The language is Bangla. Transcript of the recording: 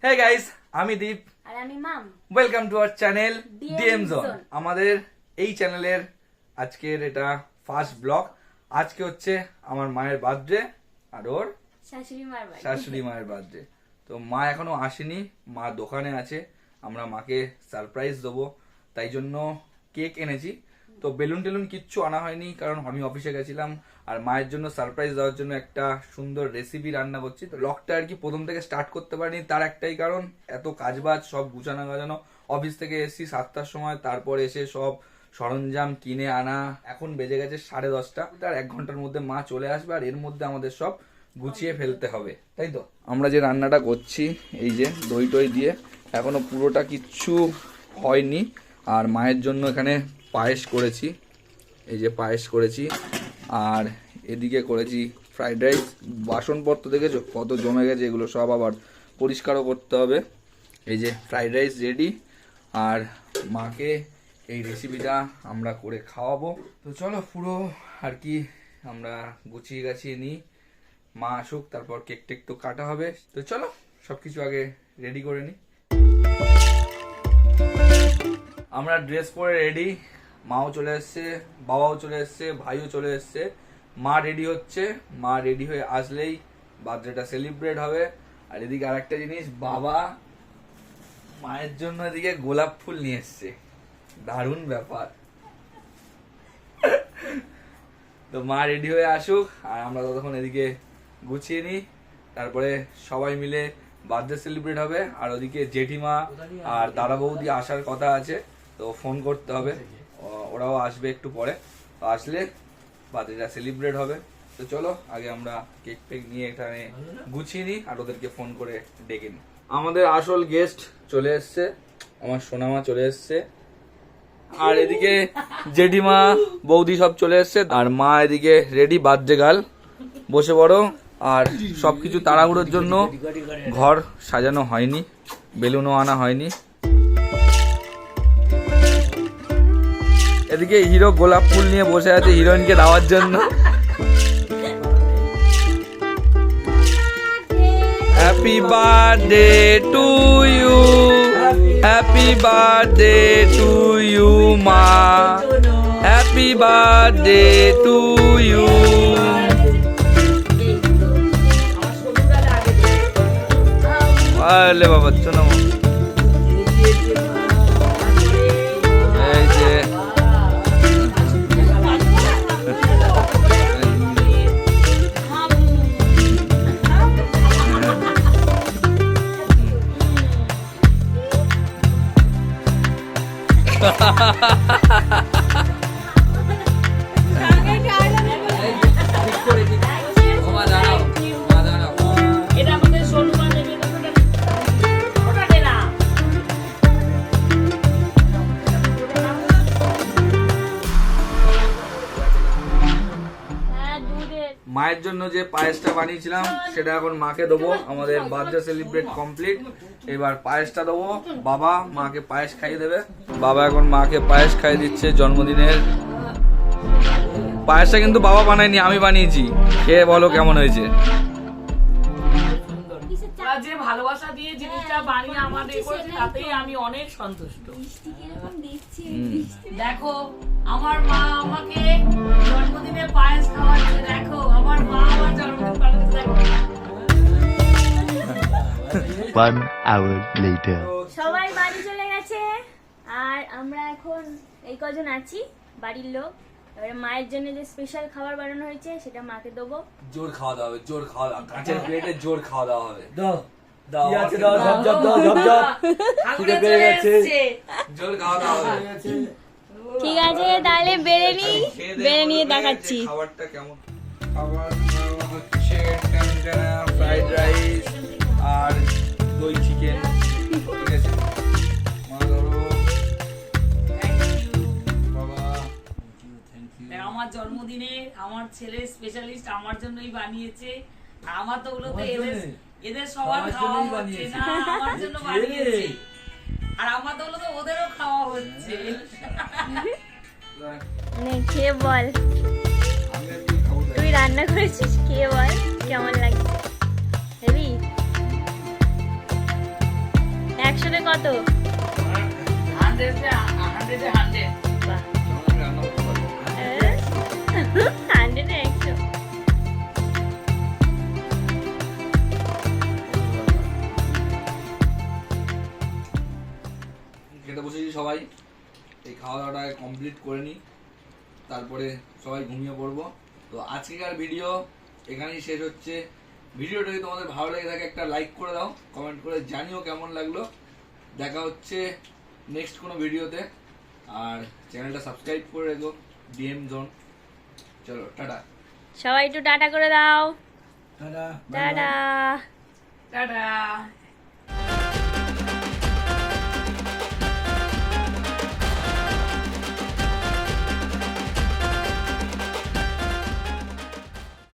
Hey guys, আমি দীপ আর আমি Mam. Welcome to our channel DM DM zone. Zone। আমাদের এই চ্যানেলের আজকের এটা ফার্স্ট ব্লগ। আজকে হচ্ছে আমার মায়ের বার্থডে আর ওর শাশুড়ি মায়ের বার্থডে। তো মা এখনো আসেনি, মা দোকানে আছে। আমরা মাকে সারপ্রাইজ দেবো, তাই জন্য কেক এনেছি। তো বেলুন টেলুন কিচ্ছু আনা হয়নি, কারণ আমি অফিসে গেছিলাম। আর মায়ের জন্য সারপ্রাইজ দেওয়ার জন্য একটা সুন্দর রেসিপি রান্না করছি। তো ব্লগটা আর কি প্রথম থেকে স্টার্ট করতে পারিনি, তার একটাই কারণ এত কাজবাজ সব গুছানো গাছানো। অফিস থেকে এসেছি 7টার সময়, তারপর এসে সব সরঞ্জাম কিনে আনা। এখন বেজে গেছে 10:30। তার 1 ঘন্টার মধ্যে মা চলে আসবে, আর এর মধ্যে আমাদের সব গুছিয়ে ফেলতে হবে, তাই তো। আমরা যে রান্নাটা করছি, এই যে দই টই দিয়ে, এখনো পুরোটা কিচ্ছু হয়নি। আর মায়ের জন্য এখানে পায়েস করেছি, এই যে পায়েস করেছি। আর এদিকে করেছি ফ্রাইড রাইস। বাসনপত্র দেখেছো কত জমে গেছে, এগুলো সব আবার পরিষ্কারও করতে হবে। এই যে ফ্রাইড রাইস রেডি, আর মাকে এই রেসিপিটা আমরা করে খাওয়াবো। তো চলো পুরো আর কি আমরা গুছিয়ে গাছিয়ে নিই, মা আসুক, তারপর কেক টেক তো কাটা হবে। তো চলো সবকিছু আগে রেডি করে নিই। আমরা ড্রেস পরে রেডি, মাও চলে এসছে, বাবাও চলে এসছে, ভাইও চলে এসছে। মা রেডি হচ্ছে, মা রেডি হয়ে আসলেই বার্থডেটা সেলিব্রেট হবে। আর এদিকে আর একটা জিনিস, বাবা মায়ের জন্য এদিকে গোলাপ ফুল নিয়ে এসছে, দারুণ ব্যাপার। তো মা রেডি হয়ে আসুক, আর আমরা ততক্ষণ এদিকে গুছিয়ে নিই, তারপরে সবাই মিলে বার্থডে সেলিব্রেট হবে। আর ওদিকে জেঠিমা আর দাদা বৌদি আসার কথা আছে, তো ফোন করতে হবে, ওরাও আসবে একটু পরে। তো আসলে বার্থডেটা সেলিব্রেট হবে। তো চলো আগে আমরা কেক টেক নিয়ে এখানে গুছিয়ে নিই, আর ওদেরকে ফোন করে ডেকে নিই। আমাদের আসল গেস্ট চলে এসছে, আমার সোনামা চলে এসছে, আর এদিকে জেঠিমা বৌদি সব চলে এসছে, আর মা এদিকে রেডি বার্থডে গার্ল। বসে পড়ো। আর সবকিছু তাড়াহুড়োর জন্য ঘর সাজানো হয়নি, বেলুনও আনা হয়নি। এদিকে হিরো গোলাপ ফুল নিয়ে বসে আছে হিরোইনকে দেওয়ার জন্য। Happy birthday to you, happy birthday to you মা, হ্যাপি বার্থডে টু ইউ। আরে বাবা চলো, এই যে মায়ের জন্য যে পায়েসটা বানিয়েছিলাম সেটা এখন মাকে দেবো। আমাদের বার্থডে সেলিব্রেট কমপ্লিট, এবার পায়েসটা দেবো। বাবা মাকে পায়েস খাইয়ে দেবে। বাবা এখন মাকে পায়েস খাইয়ে দিচ্ছে জন্মদিনের। পায়েসটা কিন্তু বাবা বানায়নি, আমি বানিয়েছি। খেয়ে বলো কেমন হয়েছে। যে ভালোবাসা দিয়ে জিনিসটা বানিয়ে আমাদের করেছে, তাতেই আমি অনেক সন্তুষ্ট। দেখো আমার মা আমাকে জন্মদিনে পায়েস খাওয়াচ্ছে, দেখো আমার মা আমার জন্মদিন পালন করছে। 1 hour later. সবাই বাড়ি চলে গেছে, আর আমরা এখন এই কজন আছি বাড়ির লোক। এবারে মায়ের জন্য যে স্পেশাল খাবার বানানো হয়েছে সেটা মাকে দেবো। জোর খাওয়া দাওয়া হবে, জোর খাওয়া দাওয়া, কাঁচের প্লেটে জোর খাওয়া দাওয়া হবে। জোর খাওয়া দাওয়া হবে। ঠিক আছে তাহলে বেড়ে নিয়ে দেখাচ্ছি খাবারটা কেমন। খাবার হচ্ছে ফ্রাইড রাইস আর দই চিকেন, ঠিক আছে। মা ধরো, বাবা আমার জন্মদিনে আমার ছেলে স্পেশালিস্ট আমার জন্যই বানিয়েছে। আমার তো ওগুলো তো এদের সবার খাওয়া হচ্ছে না, আমার জন্য বানিয়েছে। আর আমার তো ওগুলো তো ওদেরও খাওয়া হচ্ছে। খেয়ে বল, তুই রান্না করেছিস, খেয়ে বল কেমন লাগছে। হেবি 100-তে কত? 100-এ 100। বাহ, তখন আমি রান্না করতে পারবো। 100-এ 100। খেতে বসেছি সবাই, এই খাওয়া দাওয়াটা কমপ্লিট করে নিই, তারপরে সবাই ঘুমিয়ে পড়বো। তো আজকেকার ভিডিও এখানেই শেষ হচ্ছে। ভিডিওটা যদি তোমাদের ভালো লেগে থাকে একটা লাইক করে দাও, কমেন্ট করে জানিও কেমন লাগলো। দেখা হচ্ছে নেক্সট কোনো ভিডিওতে, আর চ্যানেলটা সাবস্ক্রাইব করে রেখো, ডিএম জোন। চলো টাটা। সবাই একটু টাটা করে দাও। টাটা। টাটা। টাটা।